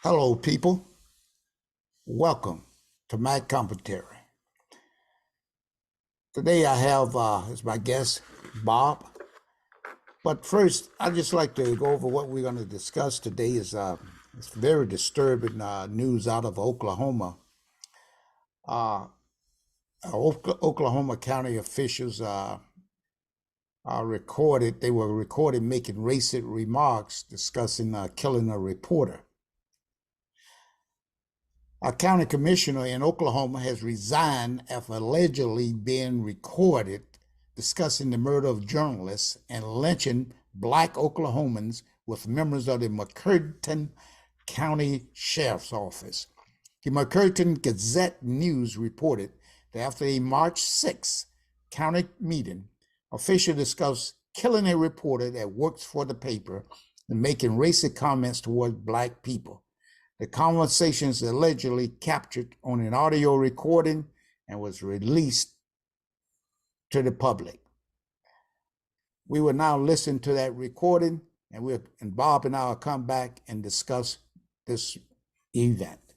Hello, people. Welcome to my commentary. Today I have as my guest Bob. But first, I'd just like to go over what we're going to discuss today. It's very disturbing news out of Oklahoma. Uh, Oklahoma County officials are recorded. They were recorded making racist remarks discussing killing a reporter. A county commissioner in Oklahoma has resigned after allegedly being recorded discussing the murder of journalists and lynching Black Oklahomans with members of the McCurtain County Sheriff's Office. The McCurtain Gazette News reported that after a March 6th county meeting, officials discussed killing a reporter that works for the paper and making racist comments toward Black people. The conversation is allegedly captured on an audio recording and was released to the public. We will now listen to that recording, and Bob and I will come back and discuss this event.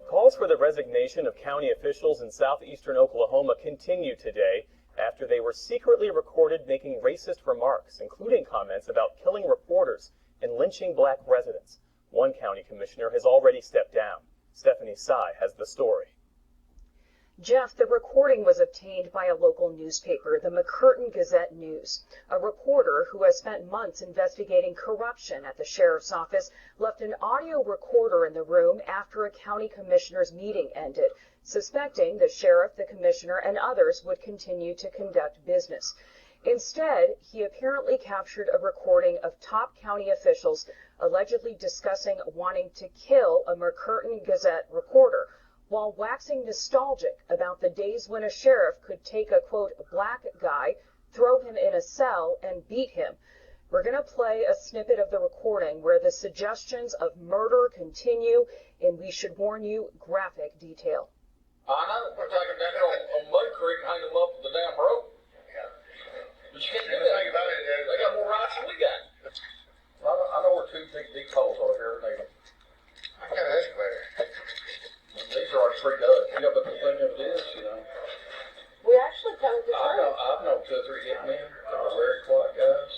Calls for the resignation of county officials in southeastern Oklahoma continue today after they were secretly recorded making racist remarks, including comments about killing reporters and lynching Black residents. One county commissioner has already stepped down. Stephanie Sy has the story. Jeff, the recording was obtained by a local newspaper, the McCurtain Gazette News. A reporter who has spent months investigating corruption at the sheriff's office left an audio recorder in the room after a county commissioner's meeting ended, suspecting the sheriff, the commissioner, and others would continue to conduct business. Instead, he apparently captured a recording of top county officials allegedly discussing wanting to kill a McCurtain Gazette reporter, while waxing nostalgic about the days when a sheriff could take a, quote, Black guy, throw him in a cell, and beat him. We're going to play a snippet of the recording where the suggestions of murder continue in, we should warn you, graphic detail. I know, we're taking that on Mud Creek and hang them up with the damn rope. But you can't do that. They got more rights than we got. I know where two big deep holes are here. I got an excavator. These are already pretty dug. You know, but the thing of it is, We actually covered the room. I've known 2 or 3 hitmen that are very quiet guys.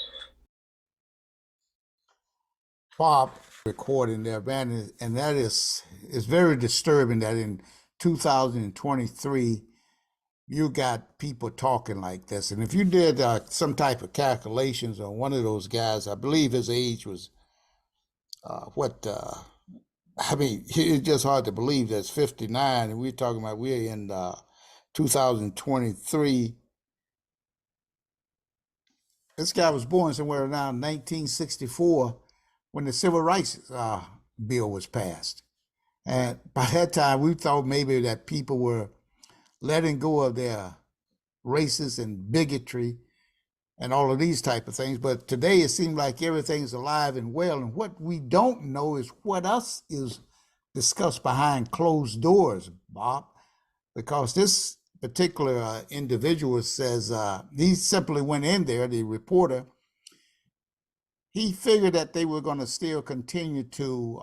Bob recording there, man, and that is very disturbing that in 2023 you got people talking like this. And if you did some type of calculations on one of those guys, I believe his age was it's just hard to believe that's 59, and we're in 2023. This guy was born somewhere around 1964 when the Civil Rights Bill was passed. And by that time, we thought maybe that people were letting go of their racism and bigotry and all of these type of things. But today it seems like everything's alive and well. And what we don't know is what else is discussed behind closed doors, Bob, because this particular individual says he simply went in there, the reporter. He figured that they were going to still continue to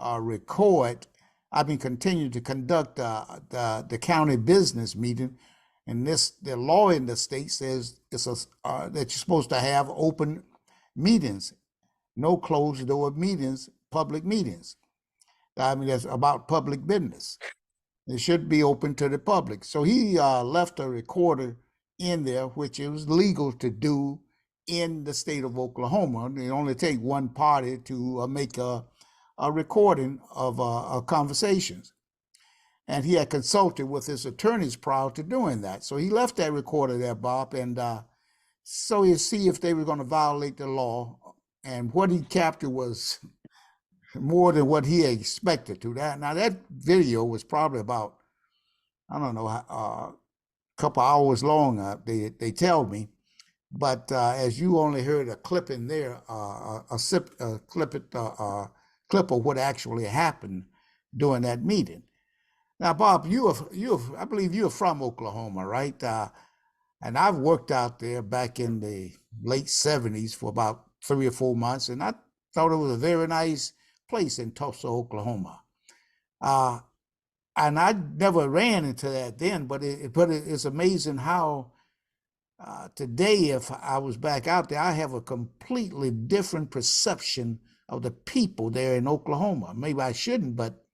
continue to conduct the county business meeting. And the law in the state says that you're supposed to have open meetings, no closed door meetings, public meetings. I mean, that's about public business. It should be open to the public. So he left a recorder in there, which it was legal to do in the state of Oklahoma. It only take one party to make a recording of conversations. And he had consulted with his attorneys prior to doing that. So he left that recorder there, Bob, and so you see if they were going to violate the law. And what he captured was more than what he expected to. That video was probably about, I don't know, a couple hours long, they tell me. But as you only heard a clip in there, clip of what actually happened during that meeting. Now, Bob, I believe you're from Oklahoma, right? And I've worked out there back in the late 70s for about 3 or 4 months, and I thought it was a very nice place in Tulsa, Oklahoma. And I never ran into that then, but it's amazing how today, if I was back out there, I have a completely different perception of the people there in Oklahoma. Maybe I shouldn't, but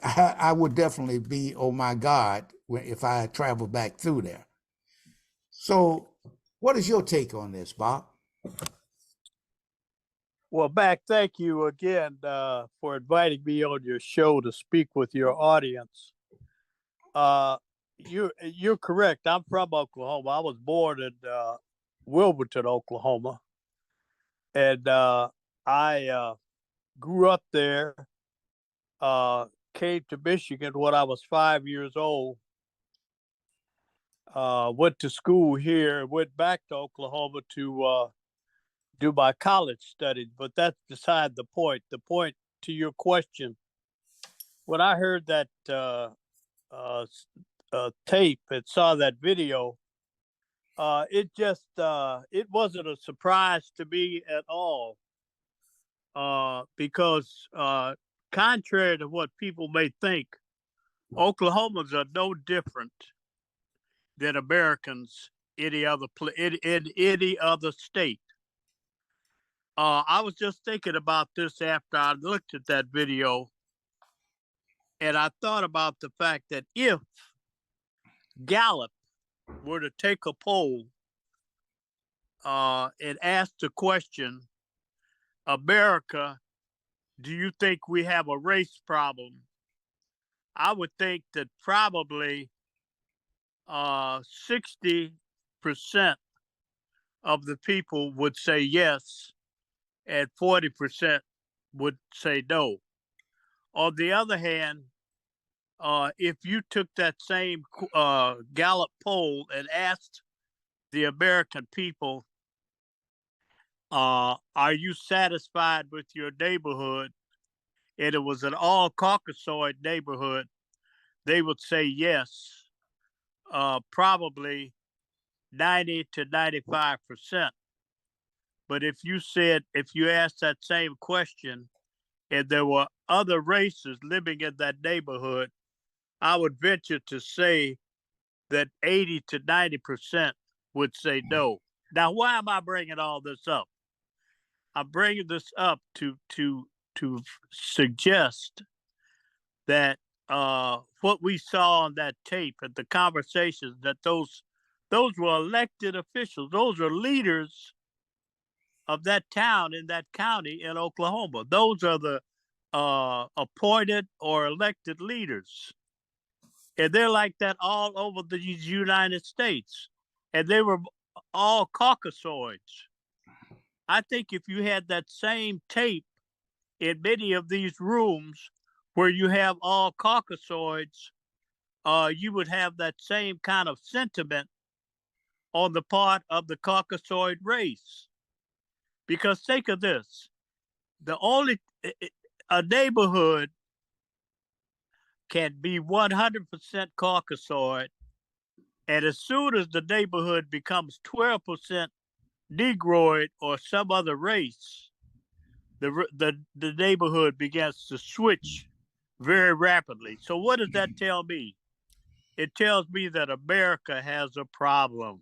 I would definitely be, oh my God, if I travel back through there. So, what is your take on this, Bob? Well, Mac, thank you again for inviting me on your show to speak with your audience. You're correct. I'm from Oklahoma. I was born in Wilmington, Oklahoma, and I grew up there. Came to Michigan when I was 5 years old. Went to school here. Went back to Oklahoma to do my college studies, but that's beside the point. The point to your question, when I heard that tape and saw that video, it wasn't a surprise to me at all, because contrary to what people may think, Oklahomans are no different than Americans in any other state. I was just thinking about this after I looked at that video, and I thought about the fact that if Gallup were to take a poll and ask the question, America, do you think we have a race problem? I would think that probably 60% of the people would say yes, and 40% would say no. On the other hand, if you took that same Gallup poll and asked the American people, are you satisfied with your neighborhood? And it was an all Caucasoid neighborhood, they would say yes, probably 90 to 95%. But if you asked that same question and there were other races living in that neighborhood, I would venture to say that 80 to 90% would say no. Now, why am I bringing all this up? I'm bringing this up to suggest that what we saw on that tape and the conversations, that those were elected officials. Those are leaders of that town in that county in Oklahoma. Those are the appointed or elected leaders. And they're like that all over the United States. And they were all Caucasoids. I think if you had that same tape in many of these rooms where you have all Caucasoids, you would have that same kind of sentiment on the part of the Caucasoid race. Because think of this, a neighborhood can be 100% Caucasoid, and as soon as the neighborhood becomes 12% Negroid or some other race, the neighborhood begins to switch very rapidly. So what does that tell me? It tells me that America has a problem.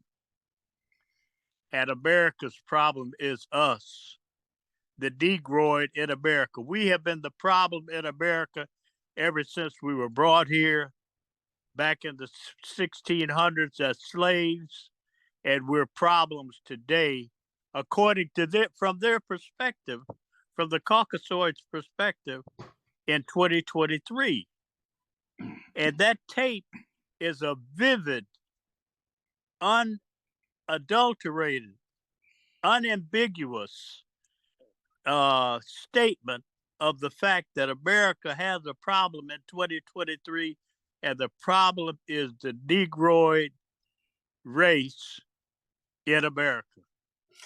And America's problem is us, the Negroid in America. We have been the problem in America ever since we were brought here back in the 1600s as slaves, and we're problems today, according to from their perspective, from the Caucasoids' perspective, in 2023. And that tape is a vivid, unadulterated, unambiguous statement of the fact that America has a problem in 2023, and the problem is the Negroid race in America.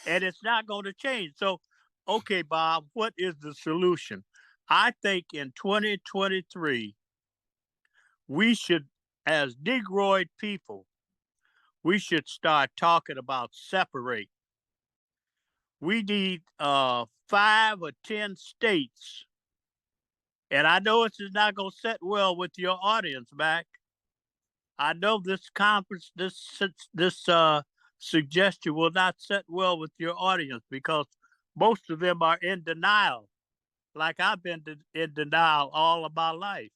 And it's not going to change. So, okay, Bob, what is the solution? I think in 2023, we should, as Negroid people, we should start talking about separate. We need 5 or 10 states And I know this is not going to sit well with your audience, Mac. I know this conference, this suggestion will not sit well with your audience because most of them are in denial, like I've been in denial all of my life.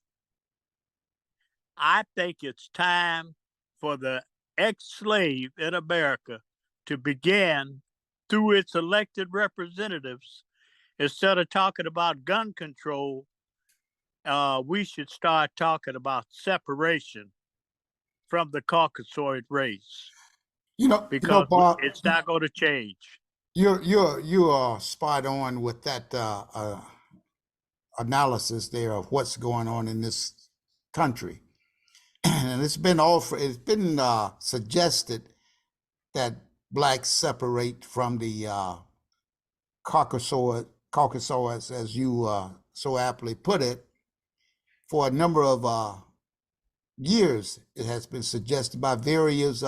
I think it's time for the ex-slave in America to begin through its elected representatives. Instead of talking about gun control, we should start talking about separation from the Caucasoid race because Bob, it's not going to change. you are spot on with that analysis there of what's going on in this country, and it's been suggested that blacks separate from the Caucasoids, as you so aptly put it, for a number of years. It has been suggested by various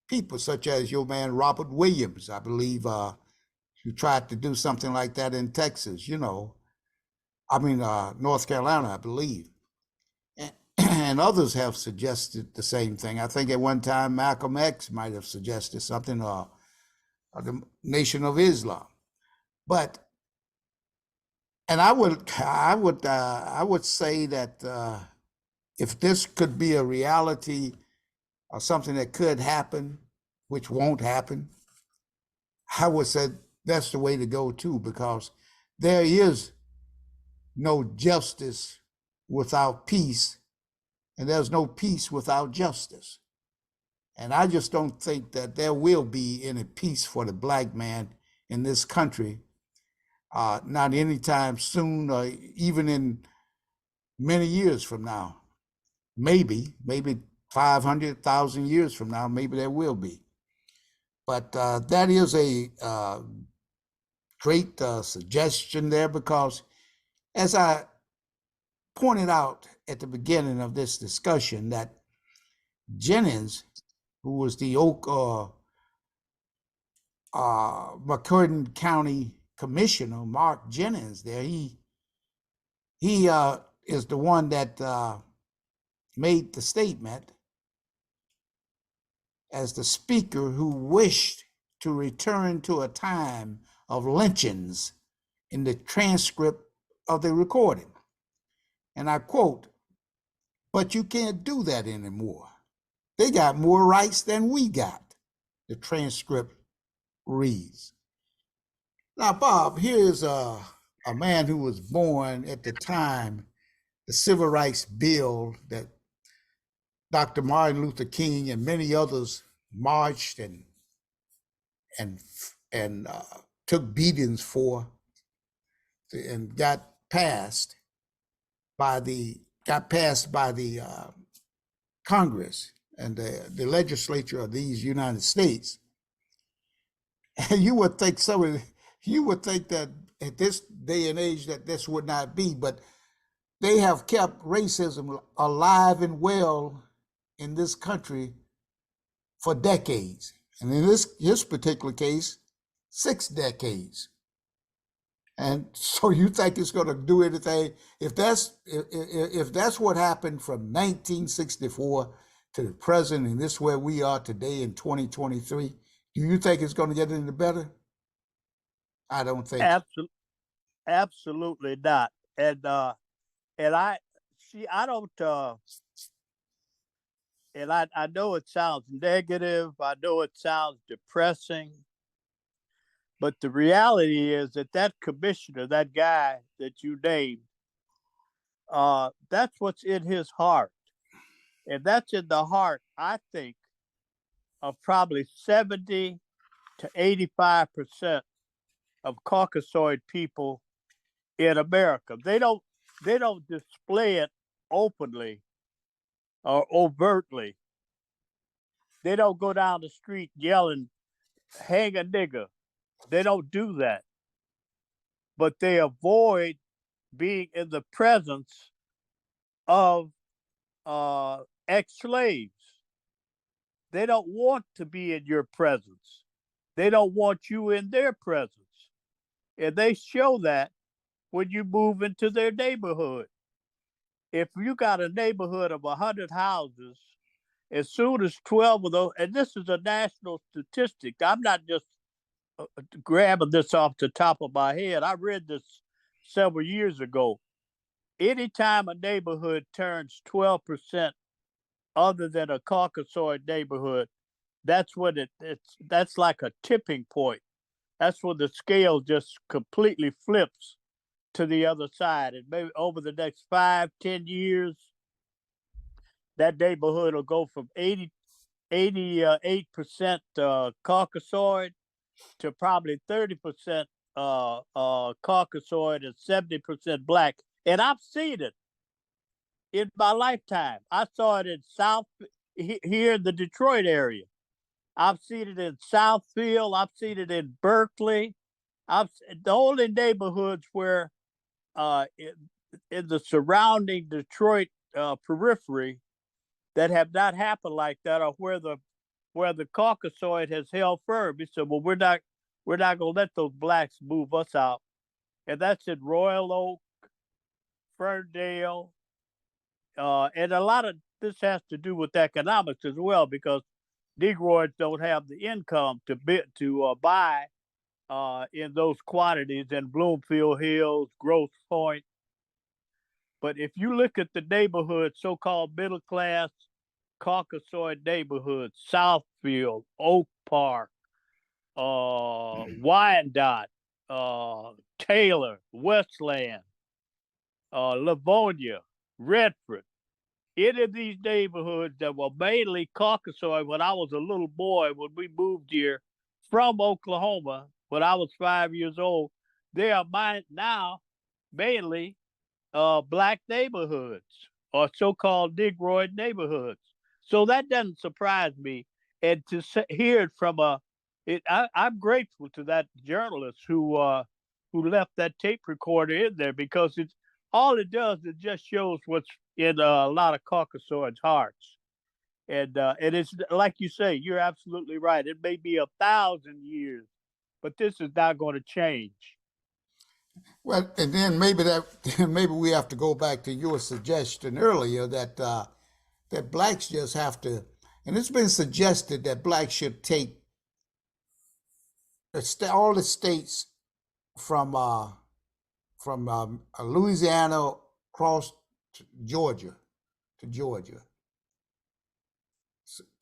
people, such as your man Robert Williams, I believe, who tried to do something like that in Texas. North Carolina, I believe, and others have suggested the same thing. I think at one time Malcolm X might have suggested something, the Nation of Islam. But and I would say that if this could be a reality or something that could happen, which won't happen, I would say that's the way to go too, because there is no justice without peace, and there's no peace without justice. And I just don't think that there will be any peace for the black man in this country, not anytime soon, or even in many years from now. Maybe 500,000 years from now, maybe there will be. But that is a great suggestion there, because as I pointed out at the beginning of this discussion, that Jennings, who was the McCurtain County Commissioner, Mark Jennings there, he is the one that made the statement as the speaker who wished to return to a time of lynchings in the transcript of the recording. And I quote, "But you can't do that anymore. They got more rights than we got," the transcript reads. Now, Bob, here's a man who was born at the time the Civil Rights Bill that Dr. Martin Luther King and many others marched and took beatings for, and got passed by the Congress and the legislature of these United States. And you would think that at this day and age that this would not be, but they have kept racism alive and well in this country for decades. And in his particular case, 6 decades. And so you think it's going to do anything? If that's what happened from 1964 to the present, and this is where we are today in 2023, do you think it's going to get any better? I don't think. Absolutely not. And I see. I don't. And I know it sounds negative. I know it sounds depressing. But the reality is that commissioner, that guy that you named, that's what's in his heart. And that's in the heart, I think, of probably 70 to 85% of Caucasoid people in America. They don't display it openly or overtly. They don't go down the street yelling, "Hang a nigger." They don't do that. But they avoid being in the presence of ex-slaves. They don't want to be in your presence. They don't want you in their presence. And they show that when you move into their neighborhood. If you got a neighborhood of 100 houses, as soon as 12 of those, and this is a national statistic, I'm not just grabbing this off the top of my head. I read this several years ago. Anytime a neighborhood turns 12% other than a Caucasoid neighborhood, that's when that's like a tipping point. That's when the scale just completely flips to the other side. And maybe over the next 5-10 years, that neighborhood will go from 88% Caucasoid to probably 30% Caucasoid and 70% black. And I've seen it in my lifetime. I saw it in here in the Detroit area. I've seen it in Southfield. I've seen it in Berkeley. The only neighborhoods where in the surrounding Detroit periphery that have not happened like that are where the Caucasoid has held firm. He said, "Well, we're not gonna let those blacks move us out," and that's in Royal Oak, Ferndale, and a lot of this has to do with economics as well, because Negroids don't have the income to buy in those quantities in Bloomfield Hills, Grosse Point. But if you look at the neighborhoods, so-called middle class Caucasoid neighborhoods, Southfield, Oak Park, Wyandotte, Taylor, Westland, Livonia, Redford, any of these neighborhoods that were mainly Caucasoid when I was a little boy, when we moved here from Oklahoma, when I was 5 years old, they are now mainly black neighborhoods or so-called Negroid neighborhoods. So that doesn't surprise me. And to hear it from I'm grateful to that journalist who left that tape recorder in there, because all it does, it just shows what's in a lot of Caucasoids' hearts. And it's like you say, you're absolutely right. It may be 1,000 years, but this is not going to change. Well, and then maybe we have to go back to your suggestion earlier that that blacks just have to, and it's been suggested that blacks should take all the states from Louisiana across to Georgia,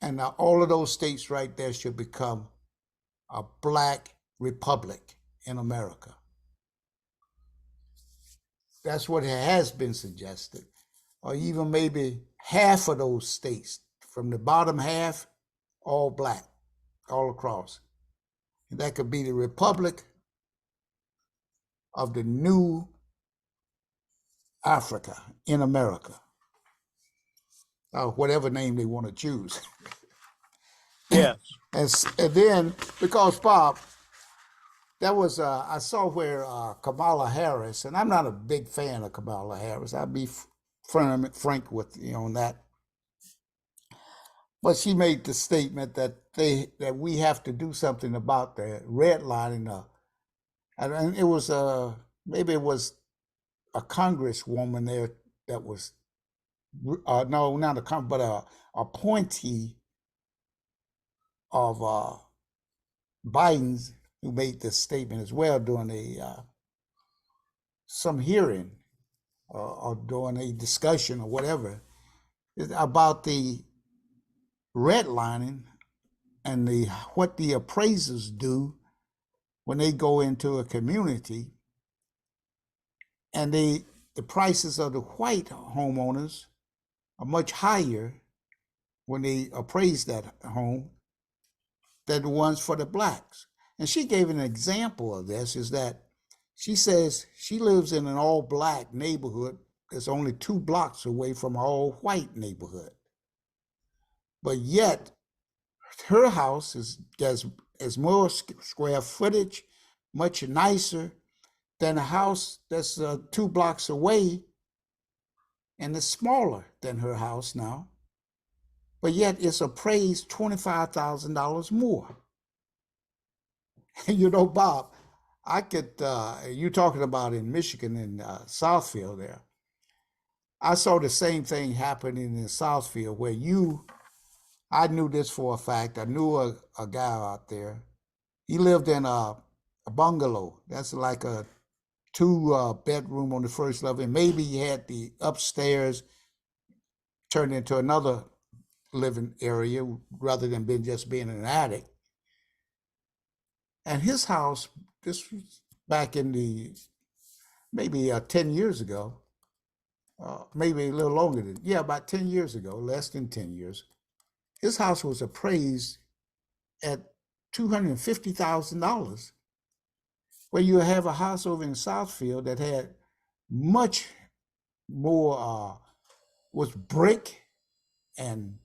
and all of those states right there should become a black republic in America. That's what has been suggested. Or even maybe half of those states, from the bottom half, all black, all across. And that could be the Republic of the New Africa in America. Or whatever name they want to choose. Yes. And then, because Bob, that was, I saw where Kamala Harris, and I'm not a big fan of Kamala Harris. I'll be frank with you on that. But she made the statement that we have to do something about the redlining. And it was maybe it was a congresswoman there that was no, not a but a appointee of Biden's, who made this statement as well during some hearing or during a discussion or whatever about the redlining and what the appraisers do when they go into a community, and the prices of the white homeowners are much higher when they appraise that home than the ones for the blacks. And she gave an example of this, is that she says she lives in an all-black neighborhood that's only 2 blocks away from an all-white neighborhood. But yet, her house is more square footage, much nicer than a house that's 2 blocks away, and it's smaller than her house now. But yet it's appraised $25,000 more. You know, Bob, I could, you talking about in Michigan in Southfield there. I saw the same thing happening in Southfield where I knew this for a fact. I knew a guy out there. He lived in a bungalow. That's like a two bedroom on the first level. And maybe he had the upstairs turned into another living area rather than being just being an attic. And his house, this was back in the maybe 10 years ago, maybe a little longer than, yeah, about 10 years ago, less than 10 years. His house was appraised at $250,000, where you have a house over in Southfield that had much more, was brick and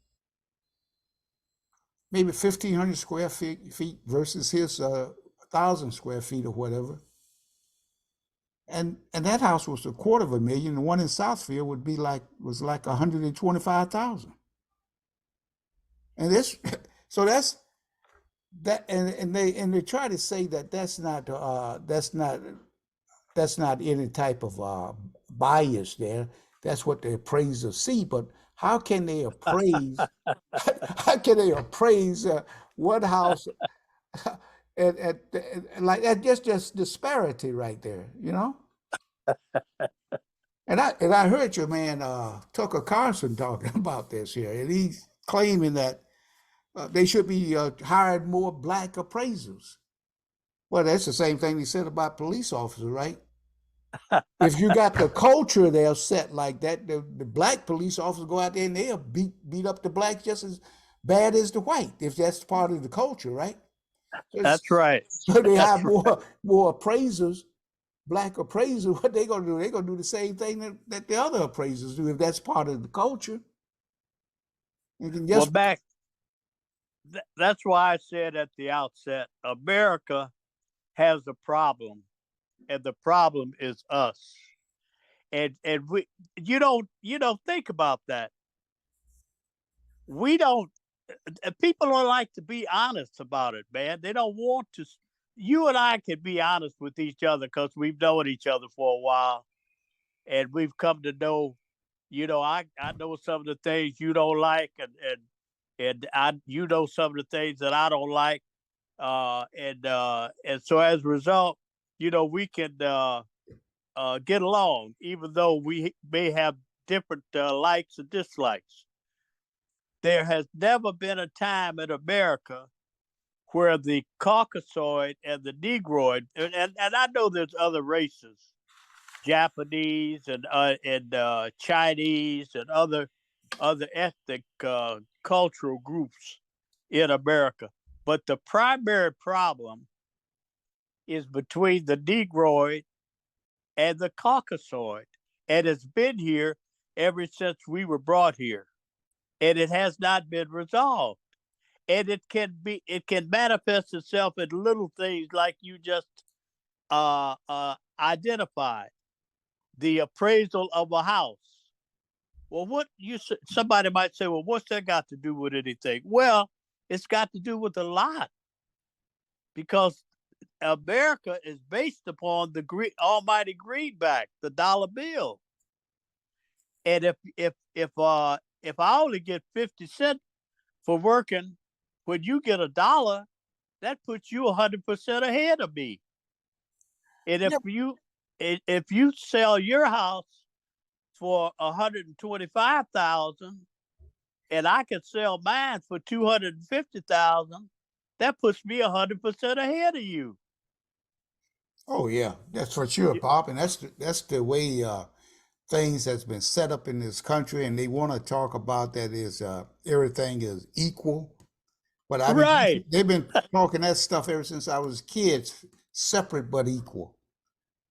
maybe 1,500 square feet versus his 1,000 square feet or whatever. And that house was $250,000. The one in Southfield was like 125,000. And this, so that's that, and they try to say that that's not any type of bias there. That's what the appraisers see. But how can they appraise? How can they appraise one house at like that? Just disparity right there, you know. And I heard your man Tucker Carlson talking about this here, and he's claiming that they should be hired more black appraisers. Well, that's the same thing he said about police officers, right? If you got the culture there set like that, the black police officers go out there and they'll beat up the blacks just as bad as the white, if that's part of the culture, right? That's right. So they That's have more appraisers, black appraisers. What they gonna do? They're gonna do the same thing that the other appraisers do if that's part of the culture. You can Well, just that's why I said at the outset, America has a problem, and the problem is us. And we, you don't think about that. We don't. People don't like to be honest about it, man. They don't want to. You and I can be honest with each other because we've known each other for a while, and we've come to know. I know some of the things you don't like, and you know some of the things that I don't like, and so as a result, we can get along, even though we may have different likes and dislikes. There has never been a time in America where the Caucasoid and the Negroid, and I know there's other races, Japanese and Chinese and other ethnic cultural groups in America, but the primary problem is between the Negroid and the Caucasoid, and it's been here ever since we were brought here, and it has not been resolved. And it can manifest itself in little things like you just identified, the appraisal of a house. Well, somebody might say, well, what's that got to do with anything? Well, it's got to do with a lot, because America is based upon the almighty greenback, the dollar bill. And if I only get 50 cents for working, when you get $1, that puts you 100% ahead of me. And if you sell your house for 125,000, and I can sell mine for 250,000, that puts me 100% ahead of you. oh yeah, that's for sure, Pop, and that's the way things has been set up in this country, and they want to talk about that is everything is equal. But I mean, Right, they've been talking that stuff ever since I was kids, separate but equal.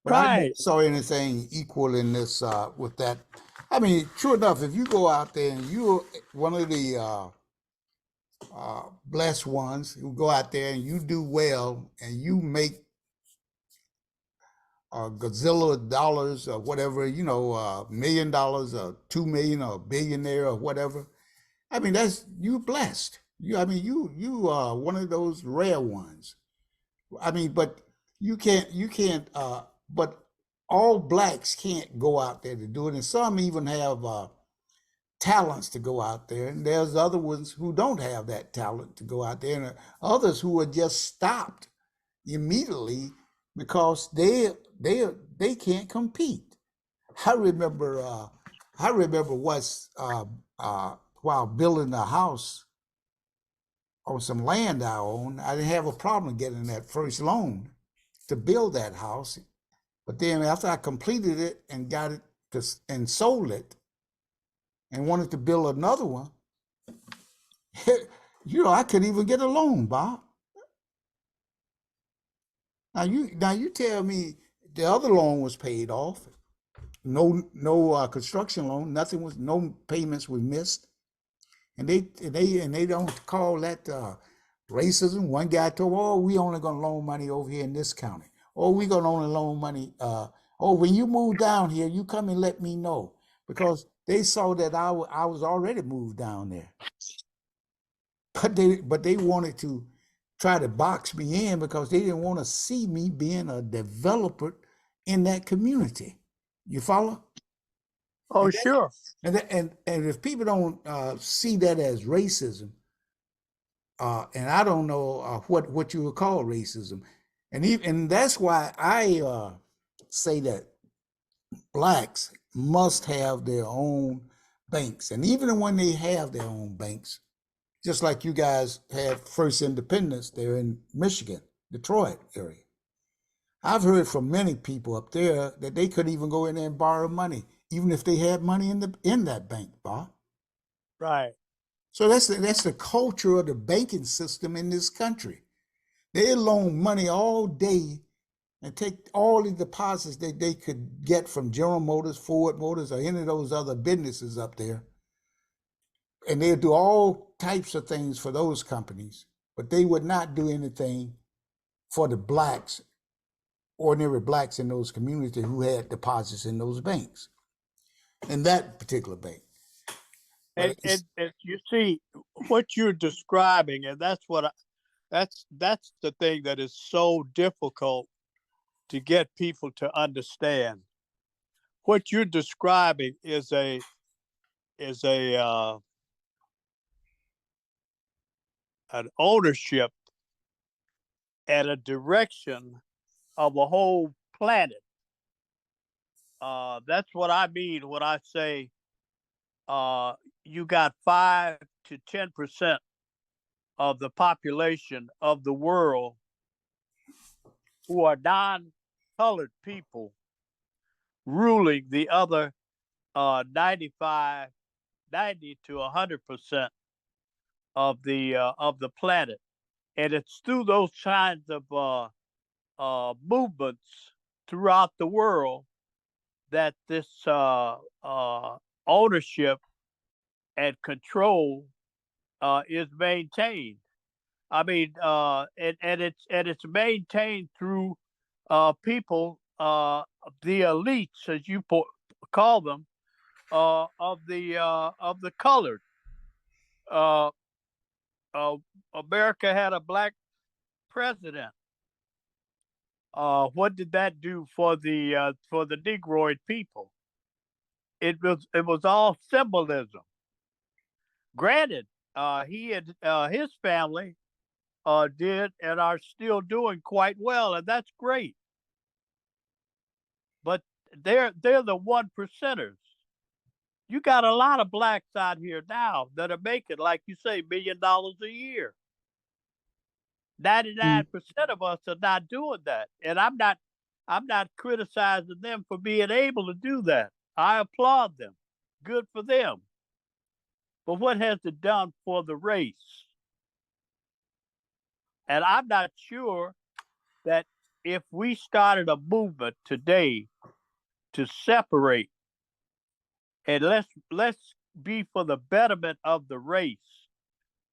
But I never right. saw anything equal in this with that. I mean, true enough, if you go out there and you're one of the blessed ones who go out there and you do well and you make a gazillion dollars or whatever, $1 million or 2 million or a billionaire or whatever. I mean, that's you blessed. I mean, you are one of those rare ones. I mean, but you can't but all blacks can't go out there to do it, and some even have talents to go out there, and there's other ones who don't have that talent to go out there, and others who are just stopped immediately because they can't compete. I remember I remember once while building a house on some land I own, I didn't have a problem getting that first loan to build that house. But then after I completed it and got it and sold it and wanted to build another one, I couldn't even get a loan, Bob. Now you tell me the other loan was paid off. No construction loan, nothing was, no payments were missed, and they don't call that racism. One guy told, "Oh, we only gonna loan money over here in this county. Oh, we gonna only loan money. Oh, when you move down here, you come and let me know," because they saw that I was already moved down there, but they wanted to try to box me in because they didn't want to see me being a developer in that community. You follow? Oh, And that, sure. and if people don't see that as racism, and I don't know what you would call racism, and that's why I say that blacks must have their own banks, and even when they have their own banks, just like you guys had First Independence there in Michigan, Detroit area. I've heard from many people up there that they couldn't even go in there and borrow money, even if they had money in that bank, Bob. Right. So that's the culture of the banking system in this country. They loan money all day and take all the deposits that they could get from General Motors, Ford Motors, or any of those other businesses up there, and they'll do all types of things for those companies, but they would not do anything for the blacks, ordinary blacks in those communities who had deposits in those banks, in that particular bank. And, But and, and you see what you're describing, and that's the thing that is so difficult to get people to understand. What you're describing is an ownership and a direction of a whole planet. That's what I mean when I say you got 5 to 10% of the population of the world who are non-colored people ruling the other 95, 90 to 100% of the planet, and it's through those kinds of movements throughout the world that this ownership and control is maintained. I mean, and it's maintained through people, the elites, as you call them, of the colored. Uh, uh, America had a black president. What did that do for the Negroid people? It was all symbolism. Granted, he and his family did and are still doing quite well, and that's great. But they're the 1%ers. You got a lot of blacks out here now that are making, like you say, $1 million a year. 99% of us are not doing that, and I'm not criticizing them for being able to do that. I applaud them. Good for them. But what has it done for the race? And I'm not sure that if we started a movement today to separate, and let's be for the betterment of the race,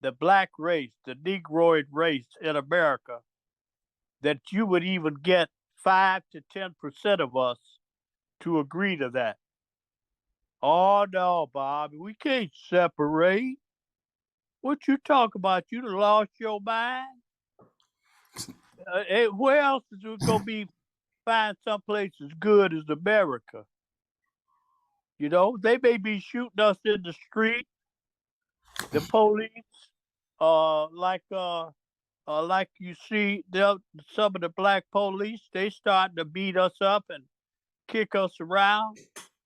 the black race, the Negroid race in America, that you would even get 5 to 10% of us to agree to that. Oh no, Bob, we can't separate. What you talk about? You done lost your mind? Where else is it gonna be? Find someplace as good as America. You know, they may be shooting us in the street. The police, uh, like uh, like you see, some of the black police, they starting to beat us up and kick us around.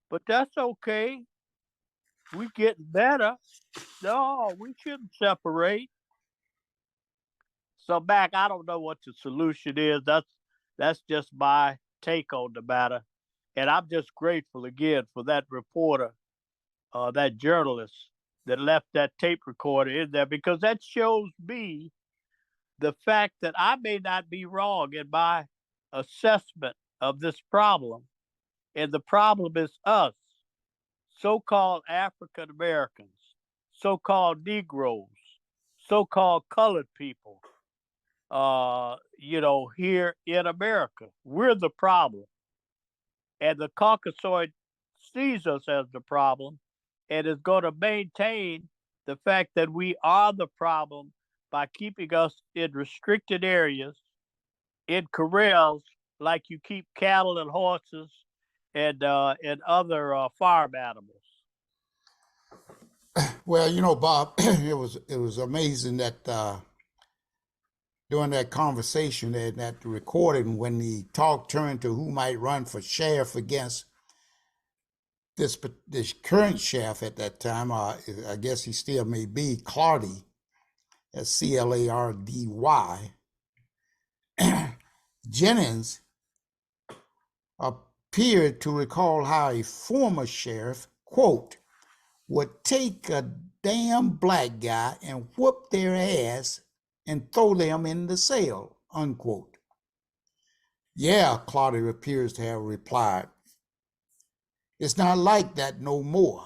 But that's okay. We getting better. No, we shouldn't separate. So Mac, I don't know what the solution is. That's just my take on the matter. And I'm just grateful again for that reporter, that journalist that left that tape recorder in there because that shows me the fact that I may not be wrong in my assessment of this problem. And the problem is us, so called African Americans, so called Negroes, so called colored people, here in America. We're the problem. And the Caucasoid sees us as the problem and is going to maintain the fact that we are the problem by keeping us in restricted areas, in corrals, like you keep cattle and horses and other farm animals. Well, Bob, it was amazing that during that conversation and that recording, when the talk turned to who might run for sheriff against this current sheriff at that time, I guess he still may be Clardy, that's Clardy. Jennings appeared to recall how a former sheriff, quote, would take a damn black guy and whoop their ass and throw them in the cell, unquote. Yeah, Claudia appears to have replied. It's not like that no more.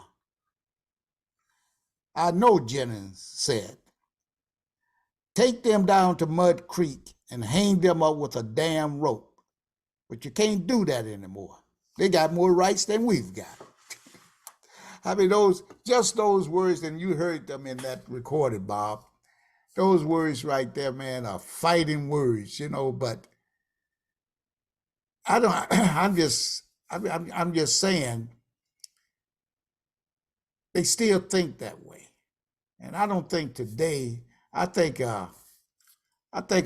I know, Jennings said. Take them down to Mud Creek and hang them up with a damn rope. But you can't do that anymore. They got more rights than we've got. I mean, those words, and you heard them in that recorded, Bob. Those words right there, man, are fighting words, but I don't, I'm just saying they still think that way. And I don't think today, I think a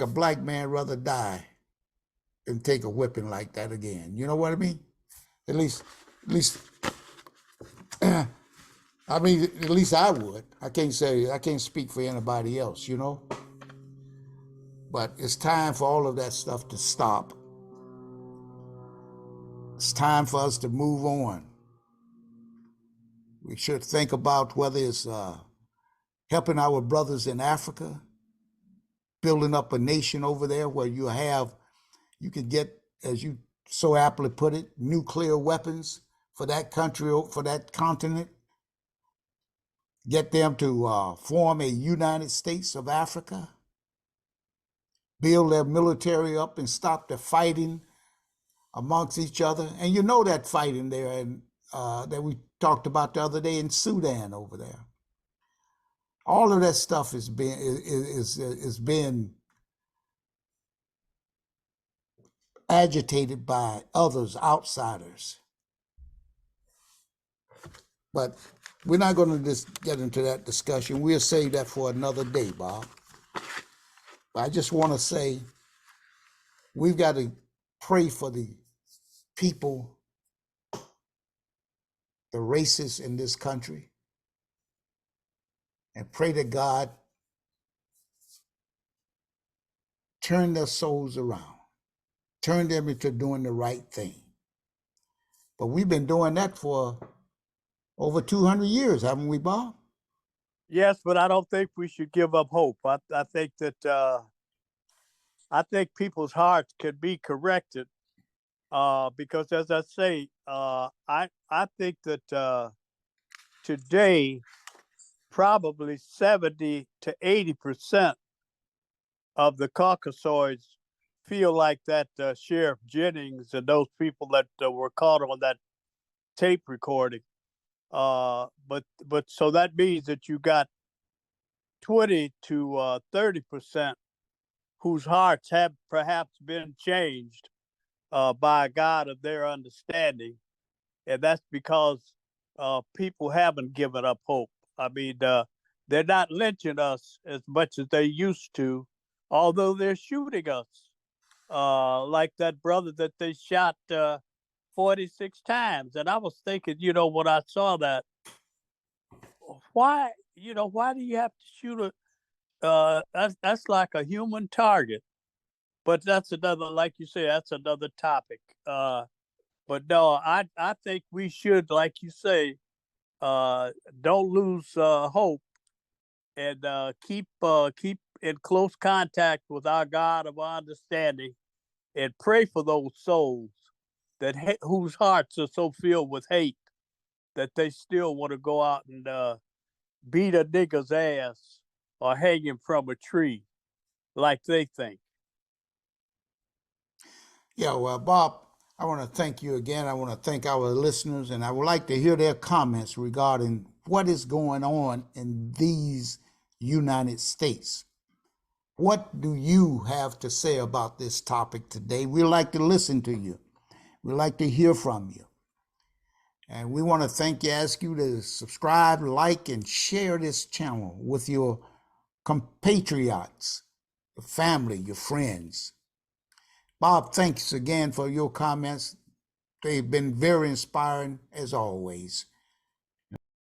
black man rather die than take a whipping like that again. You know what I mean? At least, at least I would. I can't speak for anybody else, But it's time for all of that stuff to stop. It's time for us to move on. We should think about whether it's helping our brothers in Africa, building up a nation over there where you could get, as you so aptly put it, nuclear weapons for that country, for that continent. Get them to form a United States of Africa, build their military up and stop the fighting amongst each other. And that fighting there and that we talked about the other day in Sudan over there. All of that stuff is being agitated by others, outsiders. But we're not going to just get into that discussion. We'll save that for another day, Bob. But I just want to say we've got to pray for the people, the racists in this country, and pray that God turn their souls around, turn them into doing the right thing. But we've been doing that for over 200 years, haven't we, Bob? Yes, but I don't think we should give up hope. I think that I think people's hearts can be corrected because, as I say, I think that today probably 70 to 80% of the Caucasoids feel like that Sheriff Jennings and those people that were caught on that tape recording. But so that means that you got 20 to 30% whose hearts have perhaps been changed by a God of their understanding, and that's because people haven't given up hope. I mean, they're not lynching us as much as they used to, although they're shooting us. Like that brother that they shot 46 times. And I was thinking, when I saw that, why, why do you have to shoot that's like a human target. But that's another, like you say, that's another topic. But no, I think we should, like you say, don't lose hope, and keep in close contact with our God of our understanding, and pray for those souls whose hearts are so filled with hate that they still want to go out and beat a nigger's ass or hang him from a tree like they think. Yeah, well, Bob, I want to thank you again. I want to thank our listeners, and I would like to hear their comments regarding what is going on in these United States. What do you have to say about this topic today? We like to listen to you. We like to hear from you. And we want to ask you to subscribe, like, and share this channel with your compatriots, your family, your friends. Bob, thanks again for your comments. They've been very inspiring as always.